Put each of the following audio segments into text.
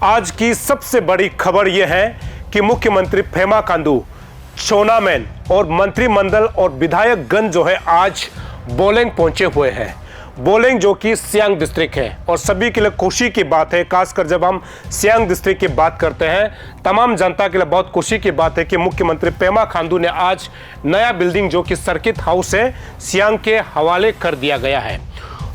आज की सबसे बड़ी खबर यह है कि मुख्यमंत्री पेमा खांडू, चोनामेन और मंत्रिमंडल और विधायकगण जो है आज बोलेंग पहुंचे हुए हैं। बोलेंग जो कि सियांग डिस्ट्रिक्ट है और सभी के लिए खुशी की बात है, खासकर जब हम सियांग डिस्ट्रिक्ट की बात करते हैं तमाम जनता के लिए बहुत खुशी की बात है कि मुख्यमंत्री पेमा खांडू ने आज नया बिल्डिंग जो कि सर्किट हाउस है सियांग के हवाले कर दिया गया है।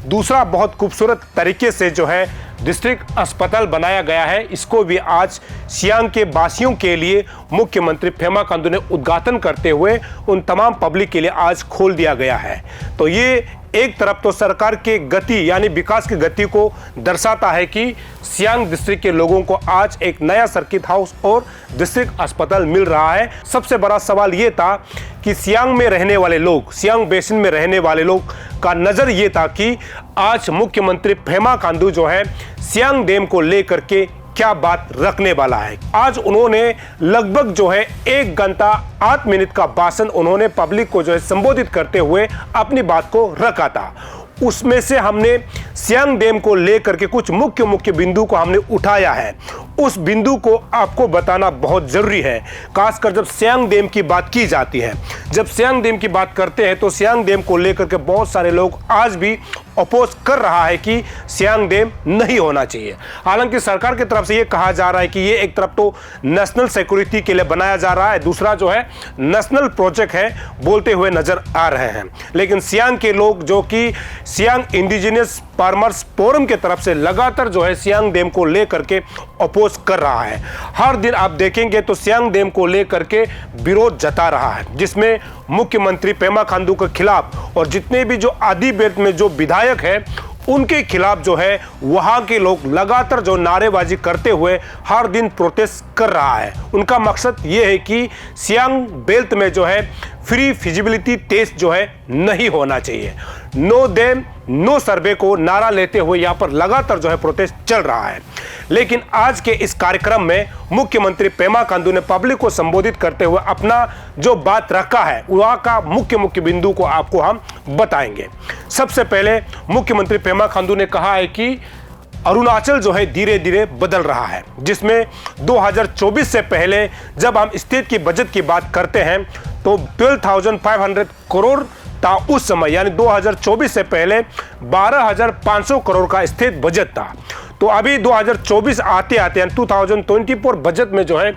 दूसरा बहुत खूबसूरत तरीके से जो है डिस्ट्रिक्ट अस्पताल बनाया गया है, इसको भी आज सियांग के वासियों के लिए मुख्यमंत्री पेमा खांडू ने उद्घाटन करते हुए उन तमाम पब्लिक के लिए आज खोल दिया गया है। तो ये एक तरफ तो सरकार के गति यानी विकास की गति को दर्शाता है कि सियांग डिस्ट्रिक्ट के लोगों को आज एक नया सर्किट हाउस और डिस्ट्रिक्ट अस्पताल मिल रहा है। सबसे बड़ा सवाल ये था कि सियांग में रहने वाले लोग, सियांग बेसिन में रहने वाले लोग का नज़र ये था कि आज मुख्यमंत्री पेमा खांडू जो है सियांग डैम को लेकर के क्या बात रखने वाला है। आज उन्होंने लगभग जो है 1 घंटा 8 मिनट का भाषण उन्होंने पब्लिक को जो है संबोधित करते हुए अपनी बात को रखा था। उसमें से हमने सियांग डैम को लेकर के कुछ मुख्य बिंदु को हमने उठाया है। उस बिंदु को आपको बताना बहुत जरूरी है, खासकर जब सियांग डैम की बात की जाती है। जब सियांग डैम की बात करते हैं तो सियांग डैम को लेकर के बहुत सारे लोग आज भी अपोज कर रहा है कि सियांग डैम नहीं होना चाहिए। हालांकि सरकार की तरफ से ये कहा जा रहा है कि ये एक तरफ तो नेशनल सिक्योरिटी के लिए बनाया जा रहा है, दूसरा जो है नेशनल प्रोजेक्ट है बोलते हुए नजर आ रहे हैं। लेकिन सियांग के लोग जो कि सियांग इंडिजिनियस फार्मर्स फोरम के तरफ से लगातार जो है सियांग डैम को लेकर के अपोज कर रहा है। हर दिन आप देखेंगे तो सियांग डैम को लेकर के विरोध जता रहा है, जिसमें मुख्यमंत्री पेमा खांडू के खिलाफ और जितने भी जो आदि बेल्ट में जो विधायक है उनके खिलाफ जो है वहां के लोग लगातार जो नारेबाजी करते हुए हर दिन प्रोटेस्ट कर रहा है। उनका मकसद ये है कि सियांग बेल्ट में जो है फ्री फिजिबिलिटी टेस्ट जो है नहीं होना चाहिए। नो डैम नो सर्वे को नारा लेते हुए यहाँ पर लगातार जो है प्रोटेस्ट चल रहा है। लेकिन आज के इस कार्यक्रम में मुख्यमंत्री पेमा खांडू ने पब्लिक को संबोधित करते हुए अपना जो बात रखा है वहाँ का मुख्य बिंदु को आपको हम बताएंगे। सबसे पहले मुख्यमंत्री पेमा खांडू ने कहा है कि अरुणाचल जो है धीरे धीरे बदल रहा है, जिसमें 2024 से पहले जब हम स्टेट की बजट की बात करते हैं तो 12,500 करोड़ था उस समय, यानी 2024 से पहले 12,500 करोड़ का स्टेट बजट था। तो अभी 2024 आते आते 2024 बजट में जो है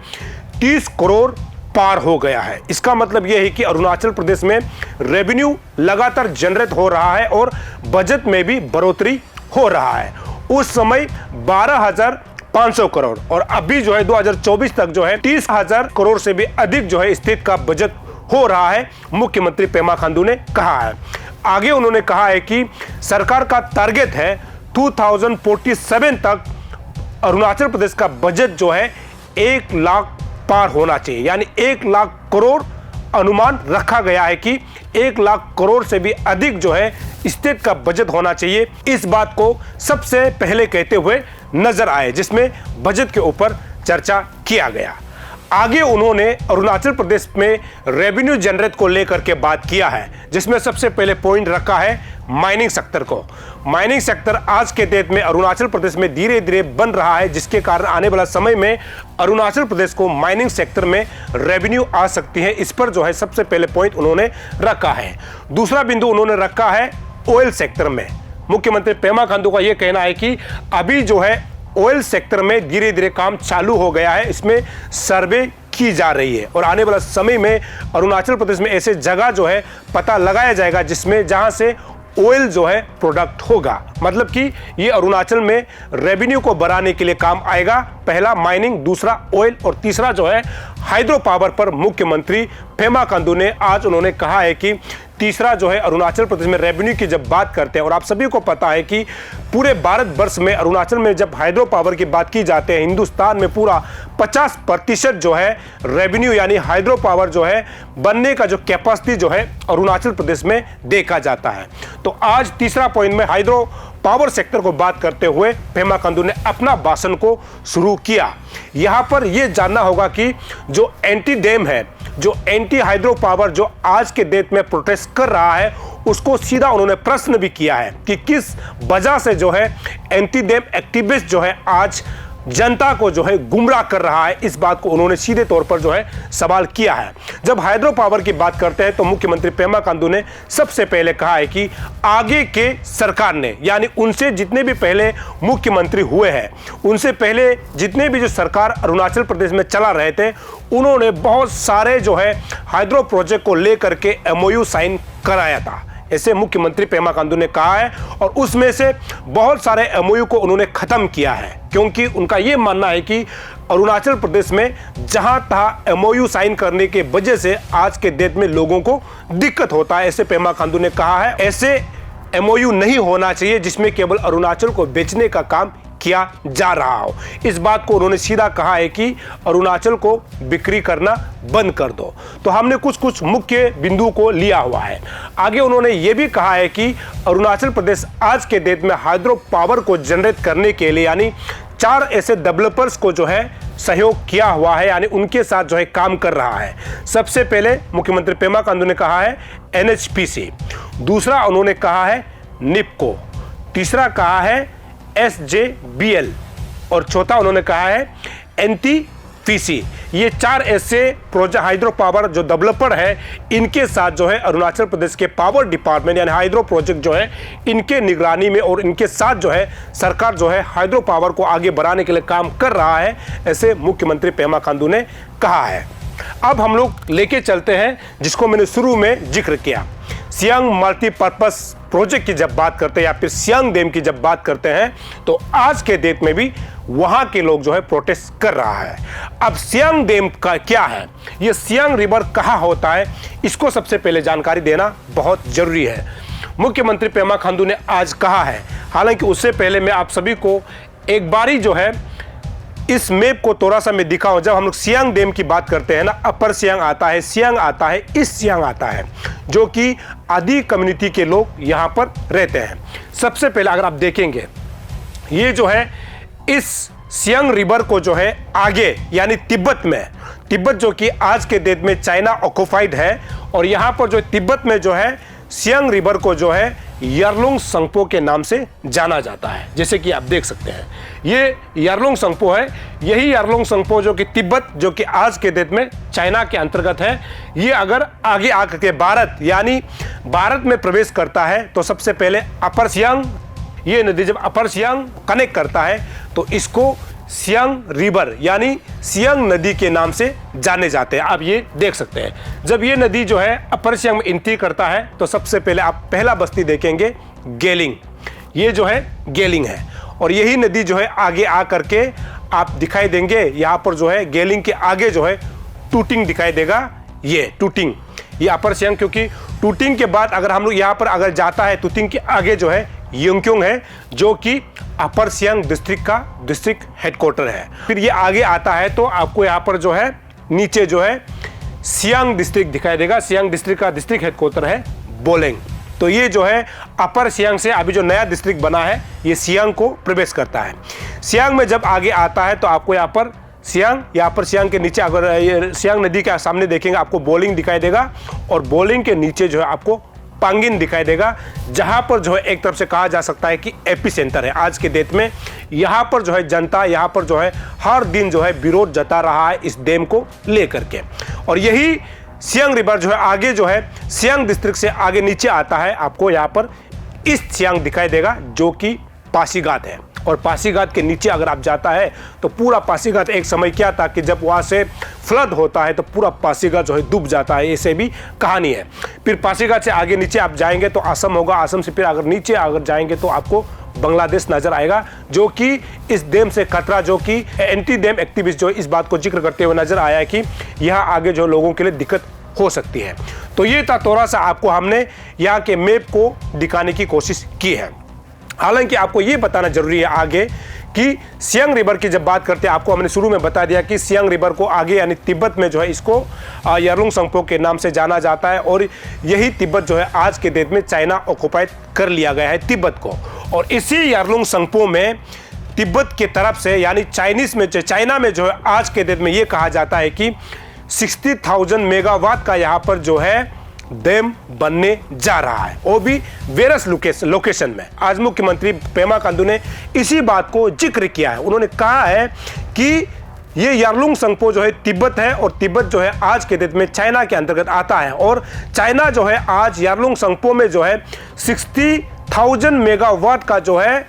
30 करोड़ पार हो गया है। इसका मतलब यह है कि अरुणाचल प्रदेश में रेवेन्यू लगातार जनरेट हो रहा है और बजट में भी बढ़ोतरी हो रहा है। उस समय 12,500 करोड़ और अभी जो है 2024 तक जो है 30,000 करोड़ से भी अधिक जो है स्टेट का बजट हो रहा है, मुख्यमंत्री पेमा खांडू ने कहा है। आगे उन्होंने कहा है कि सरकार का टारगेट है 2047 तक अरुणाचल प्रदेश का बजट जो है 1 लाख पार होना चाहिए, यानी 1 लाख करोड़ अनुमान रखा गया है कि 1 लाख करोड़ से भी अधिक जो है स्टेट का बजट होना चाहिए। इस बात को सबसे पहले कहते हुए नजर आए, जिसमें बजट के ऊपर चर्चा किया गया। आगे उन्होंने अरुणाचल प्रदेश में रेवेन्यू जनरेट को लेकर के बात किया है, जिसमें सबसे पहले पॉइंट रखा है माइनिंग सेक्टर को। माइनिंग सेक्टर आज के डेट में अरुणाचल प्रदेश में धीरे धीरे बन रहा है, जिसके कारण आने वाला समय में अरुणाचल प्रदेश को माइनिंग सेक्टर में रेवेन्यू आ सकती है। इस पर जो है सबसे पहले पॉइंट उन्होंने रखा है। दूसरा बिंदु उन्होंने रखा है ऑयल सेक्टर में। मुख्यमंत्री पेमा खांडू का यह कहना है कि अभी जो है ऑयल सेक्टर में धीरे धीरे काम चालू हो गया है, इसमें सर्वे की जा रही है और आने वाला समय में अरुणाचल प्रदेश में ऐसे जगह जो है पता लगाया जाएगा जिसमें जहां से ऑयल जो है प्रोडक्ट होगा। मतलब कि ये अरुणाचल में रेवेन्यू को बढ़ाने के लिए काम आएगा। पहला माइनिंग, दूसरा ऑयल और तीसरा जो है हाइड्रो पावर पर मुख्यमंत्री पेमा खांडू ने आज उन्होंने कहा है कि तीसरा जो है अरुणाचल प्रदेश में रेवेन्यू की जब बात करते हैं, और आप सभी को पता है कि पूरे भारतवर्ष में अरुणाचल में जब हाइड्रो पावर की बात की जाती है, हिंदुस्तान में पूरा 50% जो है रेवेन्यू यानी हाइड्रो पावर जो है बनने का जो कैपेसिटी जो है अरुणाचल प्रदेश में देखा जाता है। तो आज तीसरा पॉइंट में हाइड्रो पावर सेक्टर को बात करते हुए पेमा खांडू ने अपना भाषण को शुरू किया। यहां पर यह जानना होगा कि जो एंटी डैम है, जो एंटी हाइड्रो पावर जो आज के डेट में प्रोटेस्ट कर रहा है, उसको सीधा उन्होंने प्रश्न भी किया है कि किस वजह से जो है एंटी डैम एक्टिविस्ट जो है आज जनता को जो है गुमराह कर रहा है, इस बात को उन्होंने सीधे तौर पर जो है सवाल किया है। जब हाइड्रो पावर की बात करते हैं तो मुख्यमंत्री पेमा खांडू ने सबसे पहले कहा है कि आगे के सरकार ने, यानी उनसे जितने भी पहले मुख्यमंत्री हुए हैं, उनसे पहले जितने भी जो सरकार अरुणाचल प्रदेश में चला रहे थे, उन्होंने बहुत सारे जो है हाइड्रो प्रोजेक्ट को लेकर के MOU साइन कराया था, ऐसे मुख्यमंत्री पेमा खांडू ने कहा है। और उसमें से बहुत सारे MOU को उन्होंने खत्म किया है, क्योंकि उनका यह मानना है कि अरुणाचल प्रदेश में जहां तहां MOU साइन करने के वजह से आज के डेट में लोगों को दिक्कत होता है, ऐसे पेमा खांडू ने कहा है। ऐसे MOU नहीं होना चाहिए जिसमें केवल अरुणाचल को बेचने का काम किया जा रहा हो। इस बात को उन्होंने सीधा कहा है कि अरुणाचल को बिक्री करना बंद कर दो। तो हमने कुछ मुख्य बिंदु को लिया हुआ है। आगे उन्होंने ये भी कहा है कि अरुणाचल प्रदेश आज के डेट में हाइड्रो पावर को जनरेट करने के लिए यानी 4 ऐसे डेवलपर्स को जो है सहयोग किया हुआ है, यानी उनके साथ जो है काम कर रहा है। सबसे पहले मुख्यमंत्री पेमा खांडू ने कहा है NHPC, दूसरा उन्होंने कहा है निपको, तीसरा कहा है SJBL और चौथा उन्होंने कहा है NTPC। ये 4 ऐसे प्रोजेक्ट हाइड्रो पावर जो डेवलपर है, इनके साथ जो है अरुणाचल प्रदेश के पावर डिपार्टमेंट यानी हाइड्रो प्रोजेक्ट जो है इनके निगरानी में और इनके साथ जो है सरकार जो है हाइड्रो पावर को आगे बढ़ाने के लिए काम कर रहा है, ऐसे मुख्यमंत्री पेमा खांडू ने कहा है। अब हम लोग लेके चलते हैं जिसको मैंने शुरू में जिक्र किया, सियांग मल्टीपर्पस प्रोजेक्ट की जब बात करते हैं या फिर सियांग डैम की जब बात करते हैं तो आज के डेट में भी वहां के लोग जो है प्रोटेस्ट कर रहा है। अब सियांग डैम का क्या है, ये सियांग रिवर कहां होता है, इसको सबसे पहले जानकारी देना बहुत जरूरी है। मुख्यमंत्री पेमा खांडू ने आज कहा है, हालांकि उससे पहले मैं आप सभी को एक बारी जो है इस मैप को थोड़ा सा मैं दिखाऊं। जब हम लोग सियांग डैम की बात करते हैं ना, अपर सियांग आता है, सियांग आता है, ईस्ट सियांग आता है, जो कि आदि कम्युनिटी के लोग यहां पर रहते हैं। सबसे पहले अगर आप देखेंगे ये जो है इस सियांग रिवर को जो है आगे यानी तिब्बत में, तिब्बत जो कि आज के डेट में चाइना ऑक्युपाइड है, और यहां पर जो तिब्बत में जो है सियांग रिवर को जो है यारलुंग संगपो के नाम से जाना जाता है। जैसे कि आप देख सकते हैं ये यारलुंग संगपो है, यही यारलुंग संगपो जो कि तिब्बत जो कि आज के डेट में चाइना के अंतर्गत है, ये अगर आगे आकर के भारत यानी भारत में प्रवेश करता है तो सबसे पहले अपर सियांग, ये नदी जब अपर सियांग कनेक्ट करता है तो इसको सियांग रिवर यानी सियांग नदी के नाम से जाने जाते हैं। आप ये देख सकते हैं जब ये नदी जो है अपर सियांग में एंट्री करता है तो सबसे पहले आप पहला बस्ती देखेंगे गेलिंग, ये जो है गेलिंग है, और यही नदी जो है आगे आ करके आप दिखाई देंगे यहाँ पर जो है गेलिंग के आगे जो है टूटिंग दिखाई देगा, ये टूटिंग, ये अपर सियांग, क्योंकि टूटिंग के बाद अगर हम लोग यहाँ पर अगर जाता है टूटिंग के आगे जो है यंगक्योंग है जो कि अपर सियांग डिस्ट्रिक्ट का डिस्ट्रिक्ट हेडक्वार्टर है। फिर ये आगे आता है तो आपको यहाँ पर जो है नीचे जो है सियांग डिस्ट्रिक्ट दिखाई देगा, सियांग डिस्ट्रिक्ट का डिस्ट्रिक्ट हेडक्वार्टर है बोलेंग। तो ये जो है अपर सियांग से अभी जो नया डिस्ट्रिक्ट बना है ये सियांग को प्रवेश करता है। सियांग में जब आगे आता है तो आपको यहाँ पर सियांग, यहाँ पर सियांग के नीचे अगर सियांग नदी के सामने देखेंगे आपको बोलिंग दिखाई देगा, और बोलिंग के नीचे जो है आपको पांगिन दिखाई देगा, जहां पर जो है एक तरफ से कहा जा सकता है कि एपी सेंटर है आज के डेट में। यहां पर जो है जनता यहां पर जो है हर दिन जो है विरोध जता रहा है इस डैम को लेकर के, और यही सियांग रिवर जो है आगे जो है सियांग डिस्ट्रिक्ट से आगे नीचे आता है, आपको यहां पर ईस्ट सियांग दिखाई देगा जो कि पासीघाट है, और पासीघाट के नीचे अगर आप जाता है तो पूरा पासीघाट एक समय क्या था कि जब वहाँ से फ्लड होता है तो पूरा पासीघाट जो है डूब जाता है, ऐसे भी कहानी है। फिर पासीघाट से आगे नीचे आप जाएंगे तो असम होगा, असम से फिर अगर नीचे अगर जाएंगे तो आपको बांग्लादेश नजर आएगा, जो कि इस डैम से खतरा, जो कि एंटी डैम एक्टिविस्ट जो इस बात को जिक्र करते हुए नजर आया कि यहाँ आगे जो लोगों के लिए दिक्कत हो सकती है। तो ये था थोड़ा सा आपको हमने यहाँ के मैप को दिखाने की कोशिश की है। हालांकि आपको ये बताना जरूरी है आगे कि सियांग रिवर की जब बात करते हैं, आपको हमने शुरू में बता दिया कि सियांग रिवर को आगे यानी तिब्बत में जो है इसको यारलुंग संगपो के नाम से जाना जाता है, और यही तिब्बत जो है आज के डेट में चाइना ऑक्युपाइड कर लिया गया है तिब्बत को। और इसी यारलुंग संगपो में तिब्बत की तरफ से यानी चाइनीज में चाइना में जो है आज के डेट में ये कहा जाता है कि 60,000 मेगावाट का यहाँ पर जो है डैम बनने जा रहा है, वो भी वेरस लोकेशन में। आज मुख्यमंत्री पेमा खांडू ने इसी बात को जिक्र किया है। उन्होंने कहा है कि ये यारलुंग संगपो जो है तिब्बत है, और तिब्बत जो है आज के डेट में चाइना के अंतर्गत आता है, और चाइना जो है आज यारलुंग संगपो में जो है 60,000 मेगावाट का जो है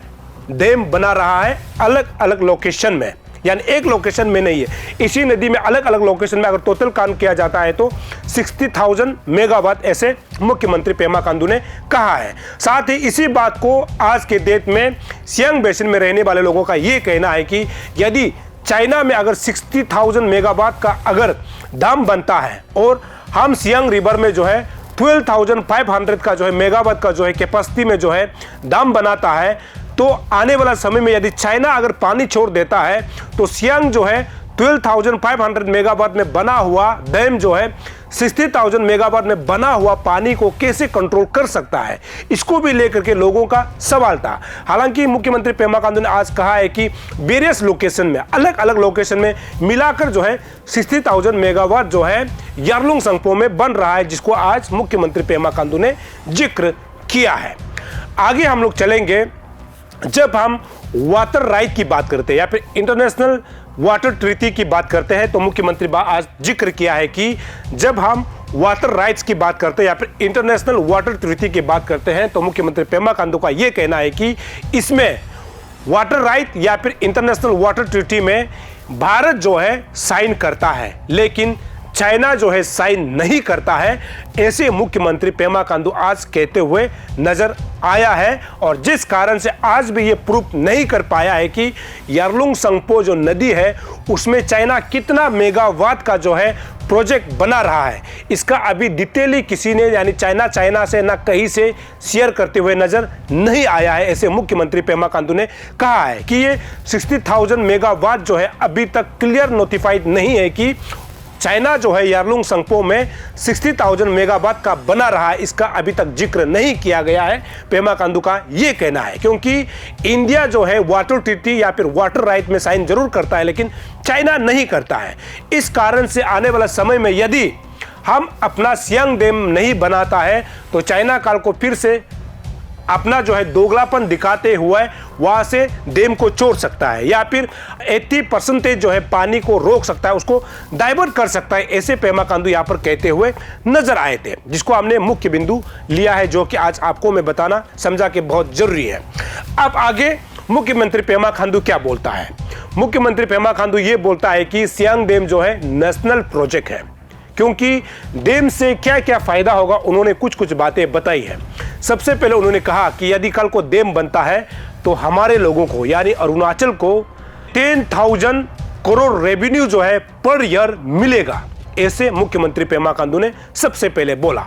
डैम बना रहा है, अलग अलग लोकेशन में, यानी एक लोकेशन में नहीं है। इसी नदी में अलग अलग लोकेशन में अगर टोटल काम किया जाता है तो 60,000 मेगावाट, ऐसे मुख्यमंत्री पेमा खांडू ने कहा है। साथ ही इसी बात को आज के डेट में सियांग बेसिन में रहने वाले लोगों का ये कहना है कि यदि चाइना में अगर 60,000 मेगावाट का अगर दाम बनता है और हम सियांग रिवर में जो है 12,500 का जो है मेगावाट का जो है कैपेसिटी में जो है दाम बनाता है, तो आने वाला समय में यदि चाइना अगर पानी छोड़ देता है तो सियांग जो है 12,500 मेगावाट में बना हुआ डैम जो है 60,000 मेगावाट में बना हुआ पानी को कैसे कंट्रोल कर सकता है, इसको भी लेकर के लोगों का सवाल था। हालांकि मुख्यमंत्री पेमा खांडू ने आज कहा है कि वेरियस लोकेशन में, अलग अलग लोकेशन में मिलाकर जो है 60,000 मेगावाट जो है यारलुंग संगपो में बन रहा है, जिसको आज मुख्यमंत्री पेमा खांडू ने जिक्र किया है। आगे हम लोग चलेंगे। जब हम वाटर राइट की बात करते हैं या फिर इंटरनेशनल वाटर ट्रीटी की बात करते हैं, तो मुख्यमंत्री आज जिक्र किया है कि जब हम वाटर राइट्स की बात करते हैं या फिर इंटरनेशनल वाटर ट्रीटी की बात करते हैं, तो मुख्यमंत्री पेमा खांडू का यह कहना है कि इसमें वाटर राइट या फिर इंटरनेशनल वाटर ट्रीटी में भारत जो है साइन करता है, लेकिन चाइना जो है साइन नहीं करता है, ऐसे मुख्यमंत्री पेमा खांडू आज कहते हुए नजर आया है। और जिस कारण से आज भी ये प्रूफ नहीं कर पाया है कि यारलुंग संगपो जो नदी है उसमें चाइना कितना मेगावाट का जो है प्रोजेक्ट बना रहा है, इसका अभी डिटेली किसी ने यानी चाइना से ना कहीं से शेयर करते हुए नजर नहीं आया है। ऐसे मुख्यमंत्री पेमा खांडू ने कहा है कि ये 60,000 मेगावाट जो है अभी तक क्लियर नोटिफाइड नहीं है कि चाइना जो है यारलुंग संगपो में 60,000 मेगावाट का बना रहा है, इसका अभी तक जिक्र नहीं किया गया है। पेमा खांडू का यह कहना है क्योंकि इंडिया जो है वाटर ट्रीटी या फिर वाटर राइट में साइन जरूर करता है, लेकिन चाइना नहीं करता है। इस कारण से आने वाला समय में यदि हम अपना सियांग डैम नहीं बनाता है तो चाइना काल को फिर से अपना जो है दोगलापन दिखाते हुए वहां से डैम को छोड़ सकता है, या फिर 80% जो है पानी को रोक सकता है, उसको डाइवर्ट कर सकता है। ऐसे पेमा खांडू यहां पर कहते हुए नजर आए थे, जिसको हमने मुख्य बिंदु लिया है, जो कि आज आपको मैं बताना समझा कि बहुत जरूरी है। अब आगे मुख्यमंत्री पेमा खांडू क्या बोलता है। मुख्यमंत्री पेमा खांडू ये बोलता है कि सियांग डैम जो है नेशनल प्रोजेक्ट है, क्योंकि डैम से क्या क्या फायदा होगा उन्होंने कुछ कुछ बातें बताई है। सबसे पहले उन्होंने कहा कि यदि कल को डैम बनता है तो हमारे लोगों को यानी अरुणाचल को 10,000 करोड़ रेवेन्यू जो है पर ईयर मिलेगा, ऐसे मुख्यमंत्री पेमा खांडू ने सबसे पहले बोला।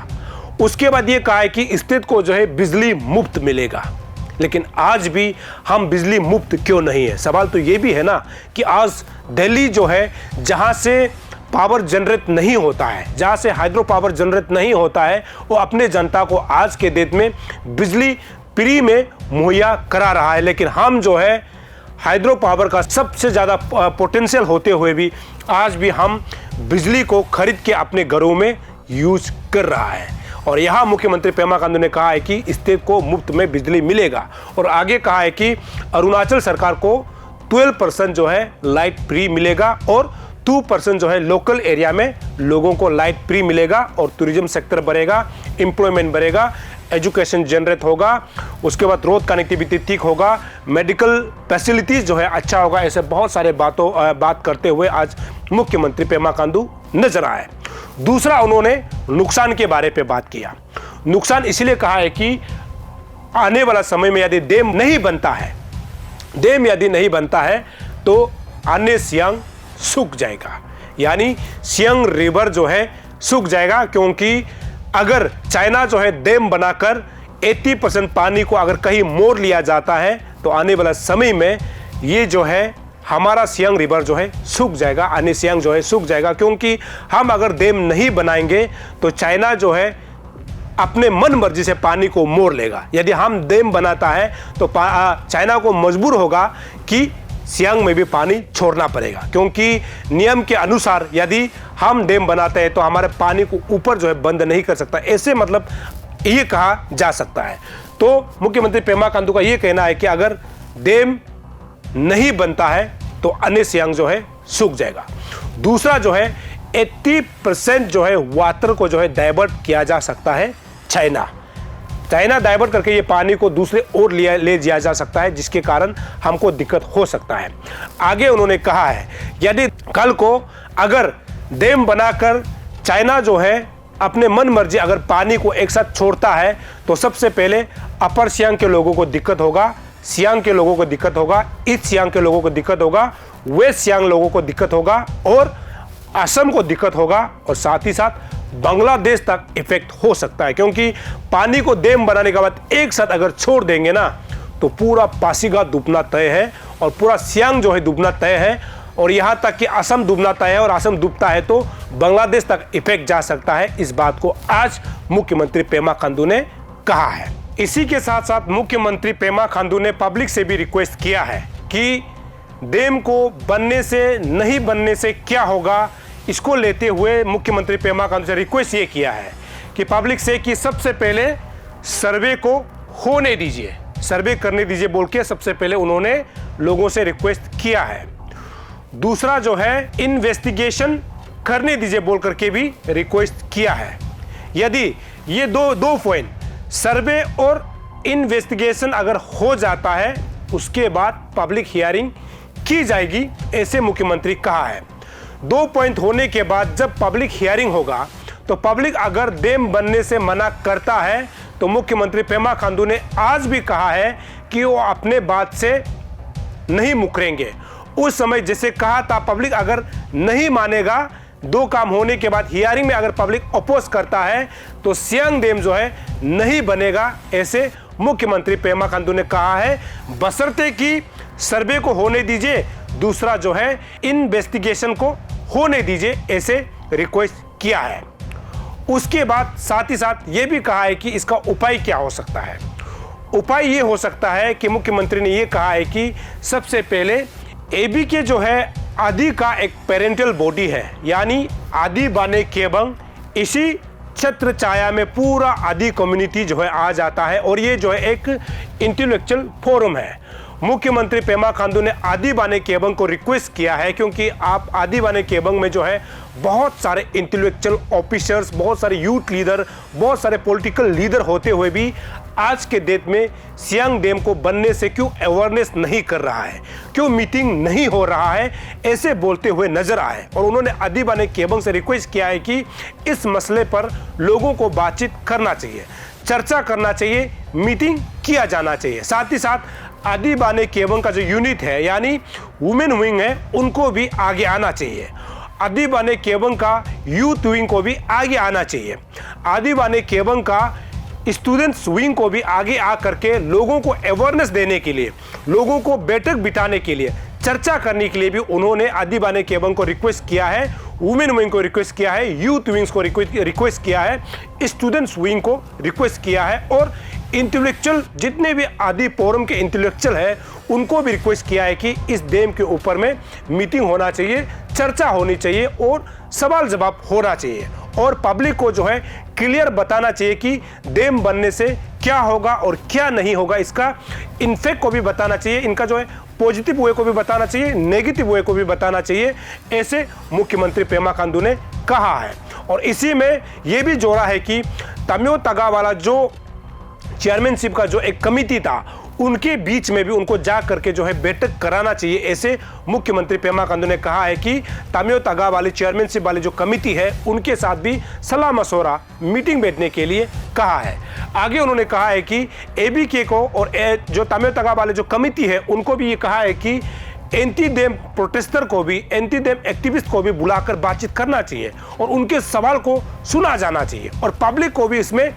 उसके बाद ये कहा है कि स्टेट को जो है बिजली मुफ्त मिलेगा, लेकिन आज भी हम बिजली मुफ्त क्यों नहीं है। सवाल तो ये भी है ना कि आज दिल्ली जो है जहां से पावर जनरेट नहीं होता है, जहां से हाइड्रो पावर जनरेट नहीं होता है, वो अपने जनता को आज के डेट में बिजली फ्री में मुहैया करा रहा है, लेकिन हम जो है हाइड्रो पावर का सबसे ज़्यादा पोटेंशियल होते हुए भी आज भी हम बिजली को खरीद के अपने घरों में यूज कर रहा है। और यहाँ मुख्यमंत्री पेमा खांडू ने कहा है कि स्टेट को मुफ्त में बिजली मिलेगा, और आगे कहा है कि अरुणाचल सरकार को 12% जो है लाइट फ्री मिलेगा और 2% जो है लोकल एरिया में लोगों को लाइट फ्री मिलेगा, और टूरिज्म सेक्टर बढ़ेगा, एम्प्लॉयमेंट बढ़ेगा, एजुकेशन जनरेट होगा, उसके बाद रोड कनेक्टिविटी ठीक होगा, मेडिकल फैसिलिटीज जो है अच्छा होगा। ऐसे बहुत सारे बात करते हुए आज मुख्यमंत्री पेमा खांडू नजर आए। दूसरा, उन्होंने नुकसान के बारे पे बात किया। नुकसान इसलिए कहा है कि आने वाला समय में यदि डैम यदि नहीं बनता है तो अन्य सियांग सूख जाएगा, यानी सियांग रिवर जो है सूख जाएगा, क्योंकि अगर चाइना जो है डैम बनाकर 80% पानी को अगर कहीं मोड़ लिया जाता है तो आने वाला समय में ये जो है हमारा सियांग रिवर जो है सूख जाएगा, अन्य सियांग जो है सूख जाएगा। क्योंकि हम अगर डैम नहीं बनाएंगे तो चाइना जो है अपने मन मर्जी से पानी को मोड़ लेगा। यदि हम डैम बनाता है तो चाइना को मजबूर होगा कि सियांग में भी पानी छोड़ना पड़ेगा, क्योंकि नियम के अनुसार यदि हम डैम बनाते हैं तो हमारे पानी को ऊपर जो है बंद नहीं कर सकता, ऐसे मतलब ये कहा जा सकता है। तो मुख्यमंत्री पेमा खांडू का ये कहना है कि अगर डैम नहीं बनता है तो अन्य सियांग जो है सूख जाएगा। दूसरा जो है 80% जो है वाटर को जो है डाइवर्ट किया जा सकता है चाइना डाइवर्ट करके ये पानी को दूसरे ओर ले जाया जा सकता है, जिसके कारण हमको दिक्कत हो सकता है। आगे उन्होंने कहा है यदि कल को अगर डैम बनाकर चाइना जो है अपने मन मर्जी अगर पानी को एक साथ छोड़ता है तो सबसे पहले अपर सियांग के लोगों को दिक्कत होगा, सियांग के लोगों को दिक्कत होगा, ईस्ट सियांग के लोगों को दिक्कत होगा, वेस्ट सियांग लोगों को दिक्कत होगा और असम को दिक्कत होगा और साथ ही साथ बांग्लादेश तक इफेक्ट हो सकता है, क्योंकि पानी को डैम बनाने के बाद एक साथ अगर छोड़ देंगे ना तो पूरा पासीघाट डूबना तय है और पूरा सियांग जो है डूबना तय है और यहाँ तक कि असम डूबना तय है और असम डूबता है तो बांग्लादेश तक इफेक्ट जा सकता है। इस बात को आज मुख्यमंत्री पेमा खांडू ने कहा है। इसी के साथ साथ मुख्यमंत्री पेमा खांडू ने पब्लिक से भी रिक्वेस्ट किया है कि डैम को बनने से नहीं बनने से क्या होगा, इसको लेते हुए मुख्यमंत्री पेमा खांडू से रिक्वेस्ट ये किया है कि पब्लिक से कि सबसे पहले सर्वे को होने दीजिए, सर्वे करने दीजिए बोल के सबसे पहले उन्होंने लोगों से रिक्वेस्ट किया है। दूसरा जो है इन्वेस्टिगेशन करने दीजिए बोल करके भी रिक्वेस्ट किया है। यदि ये दो पॉइंट सर्वे और इन्वेस्टिगेशन अगर हो जाता है उसके बाद पब्लिक हियरिंग की जाएगी, ऐसे मुख्यमंत्री कहा है। 2 पॉइंट होने के बाद जब पब्लिक हियरिंग होगा तो पब्लिक अगर डैम बनने से मना करता है तो मुख्यमंत्री पेमा खांडू ने आज भी कहा है कि वो अपने बात से नहीं मुकरेंगे। उस समय जैसे कहा था पब्लिक अगर नहीं मानेगा, 2 काम होने के बाद हियरिंग में अगर पब्लिक अपोज करता है तो सियांग डैम जो है नहीं बनेगा, ऐसे मुख्यमंत्री पेमा खांडू ने कहा है। बशर्ते कि सर्वे को होने दीजिए, दूसरा जो है इन्वेस्टिगेशन को होने दीजिए, ऐसे रिक्वेस्ट किया है। उसके बाद साथ ही साथ ये भी कहा है कि इसका उपाय क्या हो सकता है। उपाय ये हो सकता है कि मुख्यमंत्री ने ये कहा है कि सबसे पहले एबी के जो है आदि का एक पेरेंटल बॉडी है, यानी आदि बाने केबंग, इसी छत्र छाया में पूरा आदि कम्युनिटी जो है आ जाता है और ये जो है एक इंटेलेक्चुअल फोरम है। मुख्यमंत्री पेमा खांडू ने आदि बाने केबंग को रिक्वेस्ट किया है, क्योंकि आप आदि बाने केबंग में जो है बहुत सारे इंटेलेक्चुअल ऑफिसर्स, बहुत सारे यूथ लीडर, बहुत सारे पॉलिटिकल लीडर होते हुए भी आज के डेट में सियांग डैम को बनने से क्यों अवेयरनेस नहीं कर रहा है, क्यों मीटिंग नहीं हो रहा है, ऐसे बोलते हुए नजर आए। और उन्होंने आदि बाने केबंग से रिक्वेस्ट किया है कि इस मसले पर लोगों को बातचीत करना चाहिए, चर्चा करना चाहिए, मीटिंग किया जाना चाहिए। साथ ही साथ आदि बाने केबंग का जो यूनिट है यानी वुमेन विंग है, उनको भी आगे आना चाहिए। आदि बाने केबंग का यूथ विंग को भी आगे आना चाहिए। आदि बाने केबंग का स्टूडेंट्स विंग को भी आगे आ करके लोगों को अवेयरनेस देने के लिए, लोगों को बैठक बिठाने के लिए, चर्चा करने के लिए भी उन्होंने आदि बाने केबंग को रिक्वेस्ट किया है, वुमेन विंग को रिक्वेस्ट किया है, यूथ विंग्स को रिक्वेस्ट किया है, स्टूडेंट्स विंग को रिक्वेस्ट किया है और इंटेलेक्चुअल जितने भी आदि फोरम के इंटेलेक्चुअल है उनको भी रिक्वेस्ट किया है कि इस डैम के ऊपर में मीटिंग होना चाहिए, चर्चा होनी चाहिए और सवाल जवाब होना चाहिए और पब्लिक को जो है क्लियर बताना चाहिए कि डैम बनने से क्या होगा और क्या नहीं होगा। इसका इनफेक्ट को भी बताना चाहिए, इनका जो है पॉजिटिव वे को भी बताना चाहिए, नेगेटिव वे को भी बताना चाहिए, ऐसे मुख्यमंत्री पेमा खांडू ने कहा है। और इसी में यह भी जोड़ा है कि तमियो तगा वाला जो चेयरमैनशिप का जो एक कमिटी था उनके बीच में भी उनको जा करके जो है बैठक कराना चाहिए, ऐसे मुख्यमंत्री पेमा खांडू ने कहा है कि तमियो तगा वाली चेयरमैनशिप वाली जो कमिटी है उनके साथ भी सलाह मशवरा मीटिंग बैठने के लिए कहा है। आगे उन्होंने कहा है कि एबीके को और जो तमियो तगा वाले जो कमिटी है उनको भी ये कहा है कि एंटी डैम प्रोटेस्टर को भी, एंटी डैम एक्टिविस्ट को भी बुलाकर बातचीत करना चाहिए और उनके सवाल को सुना जाना चाहिए और पब्लिक को भी इसमें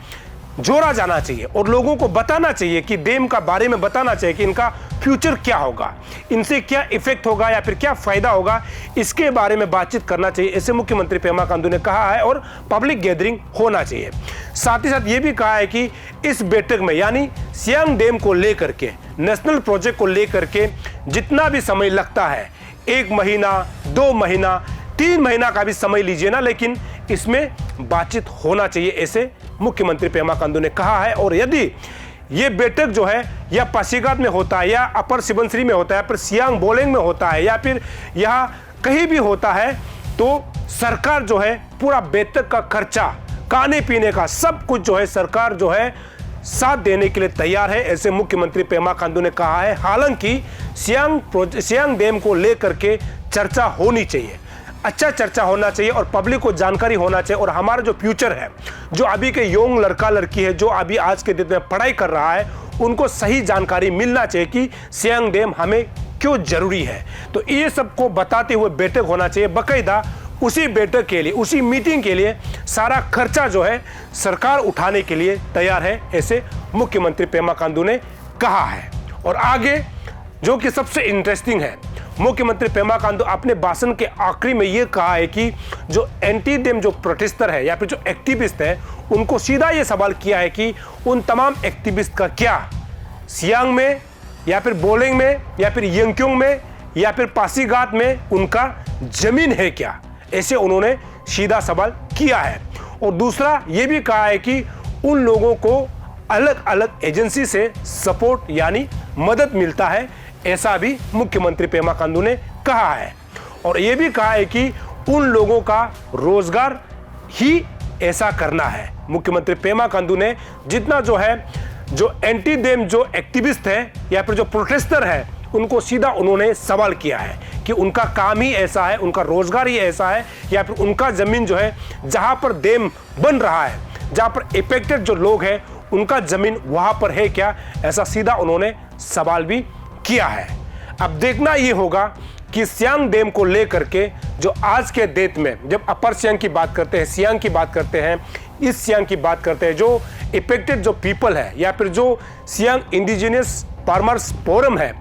जोड़ा जाना चाहिए और लोगों को बताना चाहिए कि डैम का बारे में बताना चाहिए कि इनका फ्यूचर क्या होगा, इनसे क्या इफेक्ट होगा या फिर क्या फायदा होगा, इसके बारे में बातचीत करना चाहिए, ऐसे मुख्यमंत्री पेमा खांडू ने कहा है और पब्लिक गैदरिंग होना चाहिए। साथ ही साथ ये भी कहा है कि इस बैठक में यानी सियांग डैम को लेकर के नेशनल प्रोजेक्ट को लेकर के जितना भी समय लगता है, 1 महीना, 2 महीना, 3 महीना का भी समय लीजिए ना, लेकिन इसमें बातचीत होना चाहिए, ऐसे मुख्यमंत्री पेमा खांडू ने कहा है। और यदि ये बैठक जो है या पासीघाट में होता है, या अपर सुबनसिरी में होता है, फिर सियांग बोलेंग में होता है, या फिर यहाँ कहीं भी होता है, तो सरकार जो है पूरा बैठक का खर्चा, खाने पीने का सब कुछ जो है सरकार जो है साथ देने के लिए तैयार है, ऐसे मुख्यमंत्री पेमा खांडू ने कहा है। हालांकि सियांग डैम को लेकर के चर्चा होनी चाहिए, अच्छा चर्चा होना चाहिए और पब्लिक को जानकारी होना चाहिए। और हमारा जो फ्यूचर है, जो अभी के यंग लड़का लड़की है, जो अभी आज के दिन में पढ़ाई कर रहा है, उनको सही जानकारी मिलना चाहिए कि सियांग डैम हमें क्यों जरूरी है। तो ये सबको बताते हुए बैठक होना चाहिए बाकायदा। उसी बैठक के लिए, उसी मीटिंग के लिए सारा खर्चा जो है सरकार उठाने के लिए तैयार है, ऐसे मुख्यमंत्री पेमा खांडू ने कहा है। और आगे जो कि सबसे इंटरेस्टिंग है, मुख्यमंत्री पेमा खांडू अपने भाषण के आखिरी में यह कहा है कि जो एंटी डैम जो प्रोटेस्टर है या फिर जो एक्टिविस्ट है, उनको सीधा ये सवाल किया है कि उन तमाम एक्टिविस्ट का क्या सियांग में या फिर बोलेंग में या फिर यंगक्योंग में या फिर पासीघाट में उनका जमीन है क्या, ऐसे उन्होंने सीधा सवाल किया है। और दूसरा ये भी कहा है कि उन लोगों को अलग अलग एजेंसी से सपोर्ट यानी मदद मिलता है, ऐसा भी मुख्यमंत्री पेमा खांडू ने कहा है। और ये भी कहा है कि उन लोगों का रोजगार ही ऐसा करना है। मुख्यमंत्री पेमा खांडू ने जितना जो है, जो एंटी डैम जो एक्टिविस्ट है या फिर जो प्रोटेस्टर है, उनको सीधा उन्होंने सवाल किया है कि उनका काम ही ऐसा है, उनका रोजगार ही ऐसा है, या फिर उनका जमीन जो है जहां पर डैम बन रहा है, जहां पर इफेक्टेड जो लोग हैं, उनका जमीन वहां पर है क्या, ऐसा सीधा उन्होंने सवाल भी किया है। अब देखना ये होगा कि सियांग डैम को लेकर के जो आज के डेट में, जब अपर सियांग की बात करते हैं, सियांग की बात करते हैं, ईस्ट सियांग की बात करते हैं, जो इफेक्टेड जो पीपल है या फिर जो सियांग इंडिजिनियस फार्मर्स फोरम है,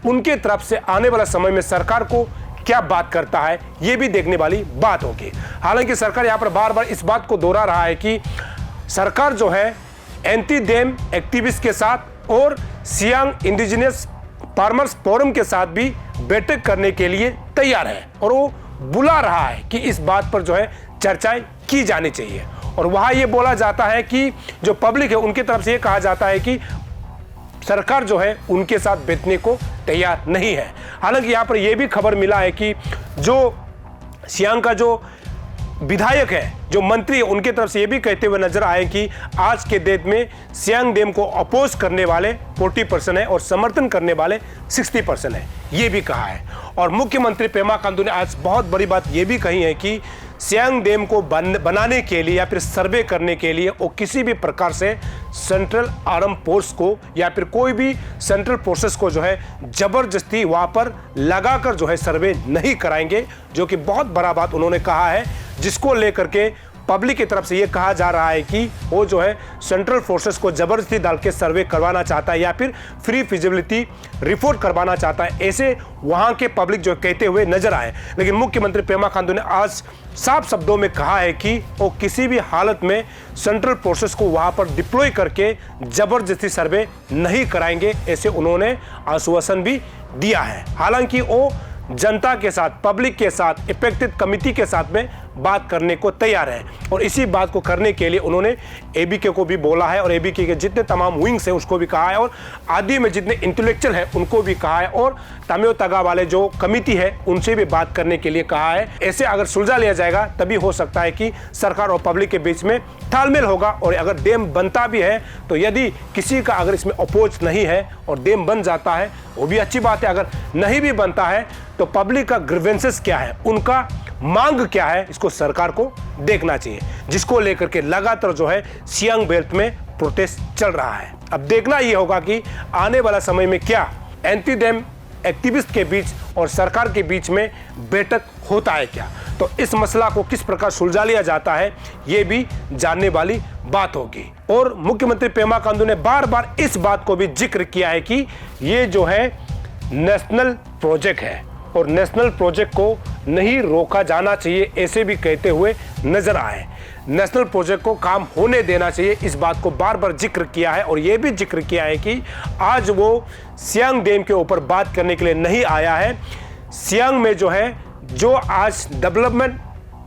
उनके तरफ से आने वाला समय में सरकार को क्या बात करता है, ये भी देखने वाली बात होगी। हालांकि सरकार यहाँ पर बार बार इस बात को दोहरा रहा है कि सरकार जो है एंटी डैम एक्टिविस्ट के साथ और सियांग इंडिजिनियस फार्मर्स फोरम के साथ भी बैठक करने के लिए तैयार है, और वो बुला रहा है कि इस बात पर जो है चर्चाएं की जानी चाहिए। और वहाँ ये बोला जाता है कि जो पब्लिक है उनकी तरफ से ये कहा जाता है कि सरकार जो है उनके साथ बैठने को तैयार नहीं है। हालांकि यहाँ पर यह भी खबर मिला है कि जो सियांग का जो विधायक है, जो मंत्री है, उनके तरफ से ये भी कहते हुए नजर आए कि आज के डेट में सियांग डैम को अपोज करने वाले 40% है और समर्थन करने वाले 60% है, ये भी कहा है। और मुख्यमंत्री पेमा खांडू ने आज बहुत बड़ी बात ये भी कही है कि सियांग डैम को बनाने के लिए या फिर सर्वे करने के लिए वो किसी भी प्रकार से सेंट्रल आर्म फोर्स को या फिर कोई भी सेंट्रल फोर्सेस को जो है जबरदस्ती वहां पर लगाकर जो है सर्वे नहीं कराएंगे, जो कि बहुत बड़ा बात उन्होंने कहा है, जिसको लेकर के पब्लिक की तरफ से ये कहा जा रहा है कि वो जो है सेंट्रल फोर्सेस को जबरदस्ती डाल के सर्वे करवाना चाहता है या फिर फ्री फिजिबिलिटी रिपोर्ट करवाना चाहता है, ऐसे वहाँ के पब्लिक जो कहते हुए नजर आए। लेकिन मुख्यमंत्री पेमा खांडू ने आज साफ शब्दों में कहा है कि वो किसी भी हालत में सेंट्रल फोर्सेस को वहाँ पर डिप्लॉय करके जबरदस्ती सर्वे नहीं कराएंगे, ऐसे उन्होंने आश्वासन भी दिया है। हालांकि वो जनता के साथ, पब्लिक के साथ, इफेक्टेड कमिटी के साथ में बात करने को तैयार है, और इसी बात को करने के लिए उन्होंने एबीके को भी बोला है और एबीके के जितने तमाम विंग्स हैं उसको भी कहा है, और आदि में जितने इंटेलेक्चुअल है उनको भी कहा है, और तमियो तगा वाले जो कमिटी है उनसे भी बात करने के लिए कहा है। ऐसे अगर सुलझा लिया जाएगा तभी हो सकता है कि सरकार और पब्लिक के बीच में तालमेल होगा। और अगर डैम बनता भी है तो यदि किसी का अगर इसमें अपोज नहीं है और डैम बन जाता है वो भी अच्छी बात है, अगर नहीं भी बनता है तो पब्लिक का ग्रीवेंसेस क्या है, उनका मांग क्या है, इसको सरकार को देखना चाहिए, जिसको लेकर के लगातार जो है सियांग बेल्ट में प्रोटेस्ट चल रहा है। अब देखना यह होगा कि आने वाला समय में क्या एंटी डैम एक्टिविस्ट के बीच और सरकार के बीच में बैठक होता है क्या, तो इस मसला को किस प्रकार सुलझा लिया जाता है ये भी जानने वाली बात होगी। और मुख्यमंत्री पेमा खांडू ने बार बार इस बात को भी जिक्र किया है कि ये जो है नेशनल प्रोजेक्ट है और नेशनल प्रोजेक्ट को नहीं रोका जाना चाहिए, ऐसे भी कहते हुए नजर आए। नेशनल प्रोजेक्ट को काम होने देना चाहिए, इस बात को बार बार जिक्र किया है। और यह भी जिक्र किया है कि आज वो सियांग डैम के ऊपर बात करने के लिए नहीं आया है। सियांग में जो आज डेवलपमेंट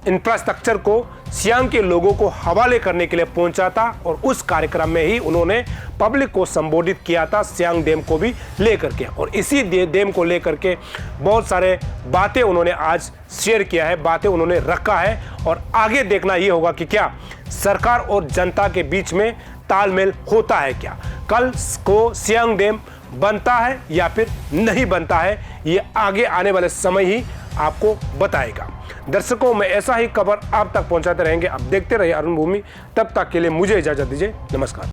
इंफ्रास्ट्रक्चर को सियांग के लोगों को हवाले करने के लिए पहुंचा था, और उस कार्यक्रम में ही उन्होंने पब्लिक को संबोधित किया था सियांग डैम को भी लेकर के। और इसी डैम को लेकर के बहुत सारे बातें उन्होंने आज शेयर किया है, बातें उन्होंने रखा है। और आगे देखना ये होगा कि क्या सरकार और जनता के बीच में तालमेल होता है, क्या कल को सियांग डैम बनता है या फिर नहीं बनता है, ये आगे आने वाले समय ही आपको बताएगा। दर्शकों, मैं ऐसा ही खबर आप तक पहुंचाते रहेंगे। आप देखते रहिए अरुण भूमि। तब तक के लिए मुझे इजाजत दीजिए। नमस्कार।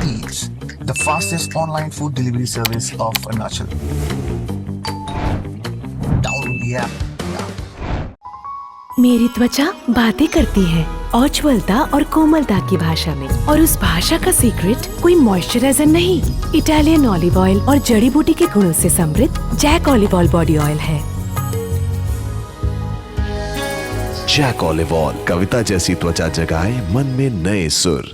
Eats, the fastest online food delivery service of Arunachal. Download the app now. मेरी त्वचा बातें करती है उज्ज्वलता और कोमलता की भाषा में, और उस भाषा का सीक्रेट कोई मॉइस्चराइजर नहीं, इटालियन ऑलिव ऑयल और जड़ी बूटी के गुणों से समृद्ध Jack olive oil body oil है। जैक ऑलिव ऑयल, कविता जैसी त्वचा जगाए मन में नए सुर।